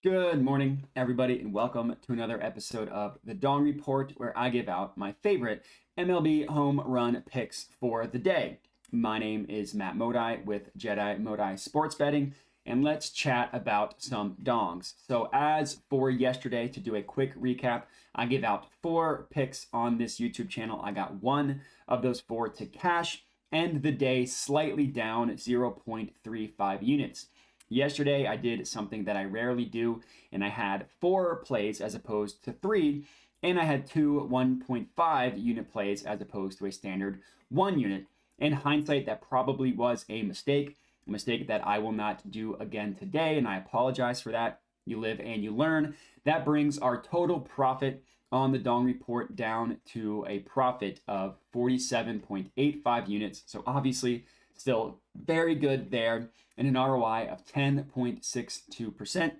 Good morning, everybody, and welcome to another episode of the Dawn Report, where I give out my favorite MLB home run picks for the day. My name is Matt Modi with Jedi Modi Sports Betting, and let's chat about some dongs. So as for yesterday, to do a quick recap, I gave out 4 picks on this YouTube channel. I got 1 of those 4 to cash, and the day slightly down 0.35 units. Yesterday, I did something that I rarely do, and I had 4 plays as opposed to 3, and I had 2 1.5 unit plays as opposed to a standard 1 unit. In hindsight, that probably was a mistake that I will not do again today, and I apologize for that. You live and you learn. That brings our total profit on the Dong Report down to a profit of 47.85 units. So obviously, still very good there, and an ROI of 10.62%.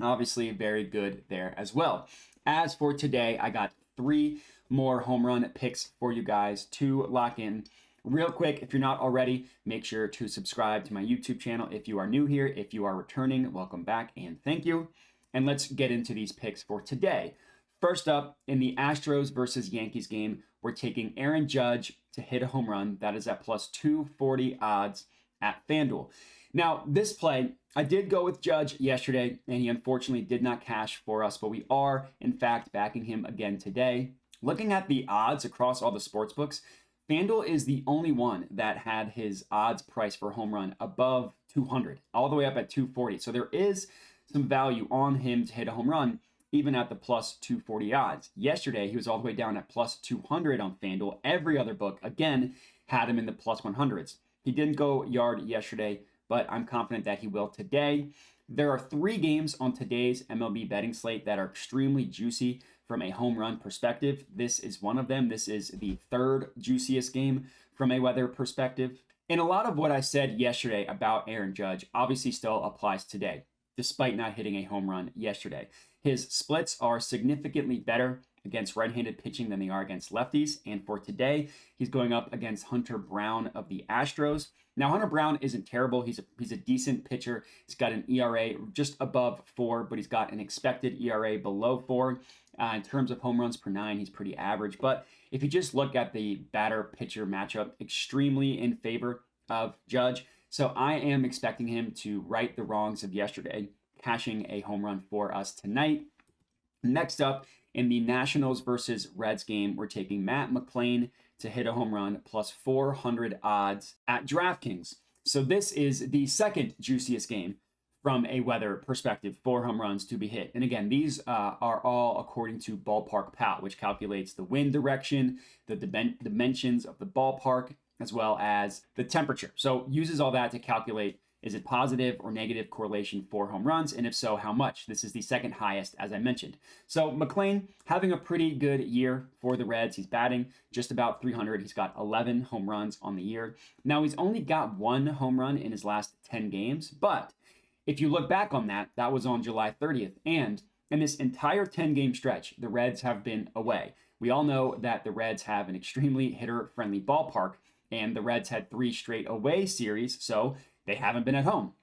Obviously, very good there as well. As for today, I got 3 more home run picks for you guys to lock in. Real quick, if you're not already, make sure to subscribe to my YouTube channel if you are new here. If you are returning, welcome back and thank you. And let's get into these picks for today. First up, in the Astros versus Yankees game, we're taking Aaron Judge to hit a home run. That is at plus 240 odds at FanDuel. Now, this play, I did go with Judge yesterday, and he unfortunately did not cash for us, but we are, in fact, backing him again today. Looking at the odds across all the sports books, FanDuel is the only one that had his odds price for home run above 200, all the way up at 240. So there is some value on him to hit a home run, even at the plus 240 odds. Yesterday, he was all the way down at plus 200 on FanDuel. Every other book, again, had him in the plus 100s. He didn't go yard yesterday, but I'm confident that he will today. There are 3 games on today's MLB betting slate that are extremely juicy from a home run perspective. This is one of them. This is the 3rd juiciest game from a weather perspective. And a lot of what I said yesterday about Aaron Judge obviously still applies today, despite not hitting a home run yesterday. His splits are significantly better against right-handed pitching than they are against lefties. And for today, he's going up against Hunter Brown of the Astros. Now, Hunter Brown isn't terrible. He's a decent pitcher. He's got an ERA just above 4, but he's got an expected ERA below 4. In terms of home runs per 9, he's pretty average. But if you just look at the batter-pitcher matchup, extremely in favor of Judge. So I am expecting him to right the wrongs of yesterday, cashing a home run for us tonight. Next up, in the Nationals versus Reds game, we're taking Matt McLean to hit a home run plus 400 odds at DraftKings. So this is the 2nd juiciest game from a weather perspective for home runs to be hit. And again, these are all according to Ballpark Pal, which calculates the wind direction, the dimensions of the ballpark, as well as the temperature. So uses all that to calculate, is it positive or negative correlation for home runs? And if so, how much? This is the 2nd highest, as I mentioned. So McLean having a pretty good year for the Reds. He's batting just about 300. He's got 11 home runs on the year. Now, he's only got 1 home run in his last 10 games. But if you look back on that, that was on July 30th. And in this entire 10-game stretch, the Reds have been away. We all know that the Reds have an extremely hitter-friendly ballpark, and the Reds had 3 straight away series, so they haven't been at home.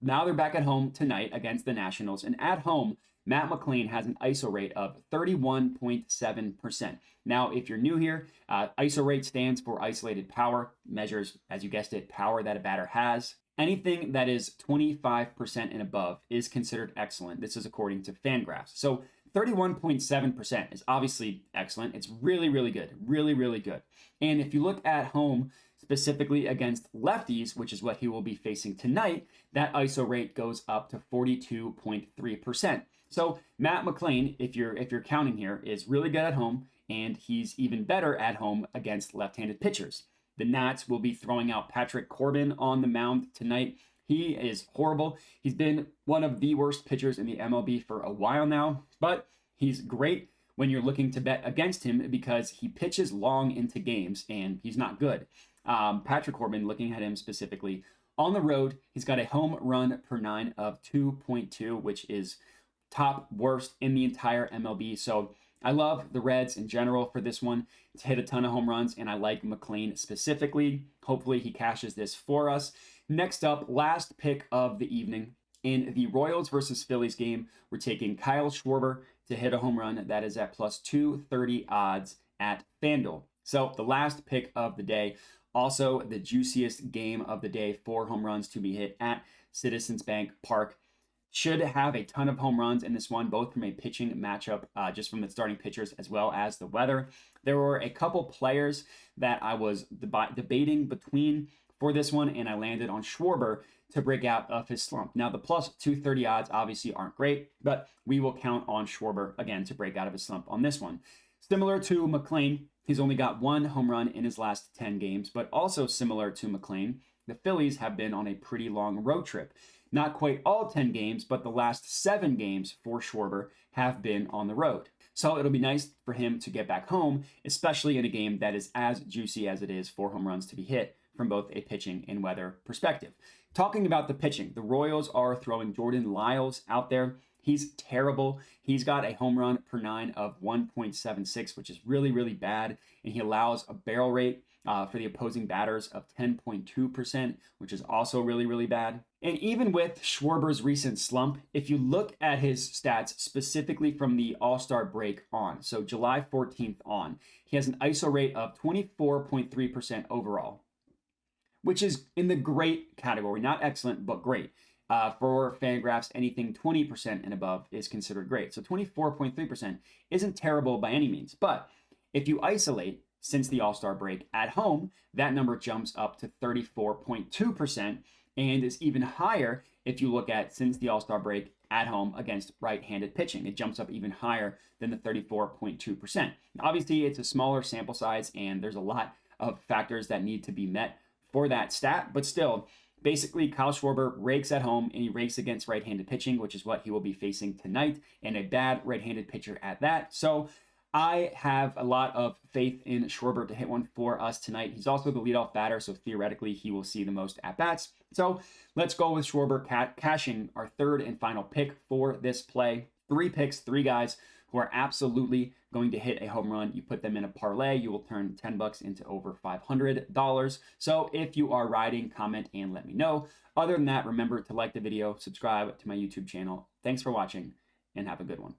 Now they're back at home tonight against the Nationals, and at home, Matt McLean has an ISO rate of 31.7%. Now, if you're new here, ISO rate stands for isolated power, measures, as you guessed it, power that a batter has. Anything that is 25% and above is considered excellent. This is according to Fangraphs. So 31.7% is obviously excellent. It's really, really good. Really, really good. And if you look at home, specifically against lefties, which is what he will be facing tonight, that ISO rate goes up to 42.3%. So Matt McLean, if you're counting here, is really good at home, and he's even better at home against left-handed pitchers. The Nats will be throwing out Patrick Corbin on the mound tonight. He is horrible. He's been one of the worst pitchers in the MLB for a while now, but he's great when you're looking to bet against him because he pitches long into games and he's not good. Patrick Corbin, looking at him specifically, on the road, he's got a home run per 9 of 2.2, which is top worst in the entire MLB. So I love the Reds in general for this one to hit a ton of home runs, and I like McLean specifically. Hopefully he cashes this for us. Next up, last pick of the evening In the Royals versus Phillies game, we're taking Kyle Schwarber to hit a home run. That is at plus 230 odds at FanDuel. So the last pick of the day, also the juiciest game of the day, 4 home runs to be hit at Citizens Bank Park. Should have a ton of home runs in this one, both from a pitching matchup, just from the starting pitchers, as well as the weather. There were a couple players that I was debating between for this one, and I landed on Schwarber to break out of his slump. Now, the plus 230 odds obviously aren't great, but we will count on Schwarber again to break out of his slump on this one. Similar to McLean, he's only got 1 home run in his last 10 games, but also similar to McLean, the Phillies have been on a pretty long road trip. Not quite all 10 games, but the last 7 games for Schwarber have been on the road. So it'll be nice for him to get back home, especially in a game that is as juicy as it is 4 home runs to be hit from both a pitching and weather perspective. Talking about the pitching, the Royals are throwing Jordan Lyles out there. He's terrible. He's got a home run per 9 of 1.76, which is really, really bad. And he allows a barrel rate for the opposing batters of 10.2%, which is also really, really bad. And even with Schwarber's recent slump, if you look at his stats specifically from the All-Star break on, so July 14th on, he has an ISO rate of 24.3% overall, which is in the great category, not excellent, but great. For Fangraphs, anything 20% and above is considered great. So 24.3% isn't terrible by any means. But if you isolate since the All-Star break at home, that number jumps up to 34.2% and is even higher if you look at since the All-Star break at home against right-handed pitching. It jumps up even higher than the 34.2%. Obviously, it's a smaller sample size and there's a lot of factors that need to be met for that stat, but still, basically, Kyle Schwarber rakes at home and he rakes against right-handed pitching, which is what he will be facing tonight, and a bad right-handed pitcher at that. So I have a lot of faith in Schwarber to hit one for us tonight. He's also the leadoff batter, so theoretically he will see the most at-bats. So let's go with Schwarber cashing our third and final pick for this play. 3 picks, 3 guys who are absolutely going to hit a home run. You put them in a parlay, you will turn $10 into over $500. So if you are riding, comment and let me know. Other than that, remember to like the video, subscribe to my YouTube channel. Thanks for watching and have a good one.